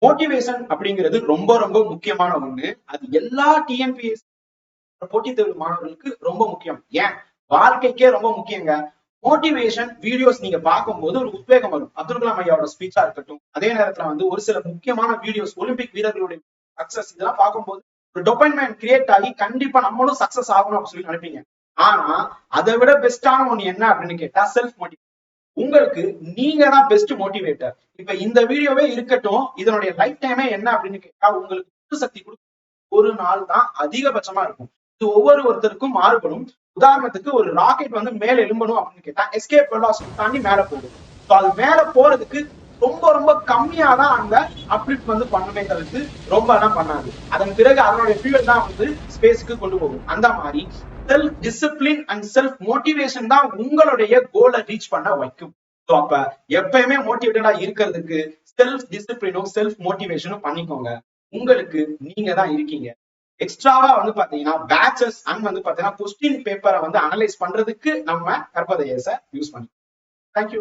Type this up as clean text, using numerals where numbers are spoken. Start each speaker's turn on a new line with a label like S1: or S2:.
S1: Motivation அப்படிங்கிறது ரொம்ப ரொம்ப முக்கியமான ஒண்ணு. அது எல்லா டிஎன்பிஎஸ்சி போட்டித் தேர்வு மாணவர்களுக்கு ரொம்ப முக்கியம். ஏன் வாழ்க்கைக்கே ரொம்ப முக்கியங்க. மோட்டிவேஷன் வீடியோஸ் நீங்க பார்க்கும்போது ஒரு உத்வேகம் வரும். அப்துல் கலாம் ஐயாவோட ஸ்பீச்சா இருக்கட்டும், அதே நேரத்துல வந்து ஒரு சில முக்கியமான வீடியோஸ் ஒலிம்பிக் வீரர்களுடைய சக்சஸ் இதெல்லாம் பார்க்கும்போது ஒரு டொபைன்மைன் கிரியேட் ஆகி கண்டிப்பா நம்மளும் சக்சஸ் ஆகணும் அப்படின்னு சொல்லி நினைப்பீங்க. ஆனா அதை விட பெஸ்டான ஒண்ணு என்ன அப்படின்னு கேட்டா செல்ஃப் மோட்டிவேஷன். உங்களுக்கு நீங்க தான் பெஸ்ட் மோட்டிவேட்டர். இப்ப இந்த வீடியோவே இருக்கட்டும், இதனுடைய லைஃப் டைமே என்ன அப்படின்னு கேட்டா உங்களுக்கு சக்தி கொடுக்கும் ஒரு நாள் தான் அதிகபட்சமா இருக்கும். இது ஒருத்தருக்கும் மாறுபடும். உதாரணத்துக்கு ஒரு ராக்கெட் வந்து மேல எழும்பணும் அப்படின்னு கேட்டா எஸ்கேப் வெலாசிட்டி தாண்டி மேல போகும். அது மேல போறதுக்கு ரொம்ப ரொம்ப கம்மியா தான் அந்த அப்லிஃப்ட் வந்து பண்ணுமே தவிர்த்து ரொம்ப எல்லாம் பண்ணாது. அதன் பிறகு அதனுடைய ஃபியூல் தான் வந்து ஸ்பேஸ்க்கு கொண்டு போகும். அந்த மாதிரி self discipline and self motivation தான் உங்களுடைய கோலை ரீச் பண்ண வைக்கும். அப்ப எப்பயுமே மோட்டிவேட்டடா இருக்கிறதுக்கு செல்ஃப் டிசிப்ளினும் செல்ஃப் மோட்டிவேஷனும் பண்ணிக்கோங்க. உங்களுக்கு நீங்க தான் இருக்கீங்க. எக்ஸ்ட்ராவா வந்து பாத்தீங்கன்னா பேட்சஸ் அண்ட் வந்து பாத்தீங்கன்னா கொஸ்டின் பேப்பரை வந்து அனலைஸ் பண்றதுக்கு நம்ம கற்பதையஸை யூஸ் பண்ணிக்கலாம். தேங்க்யூ.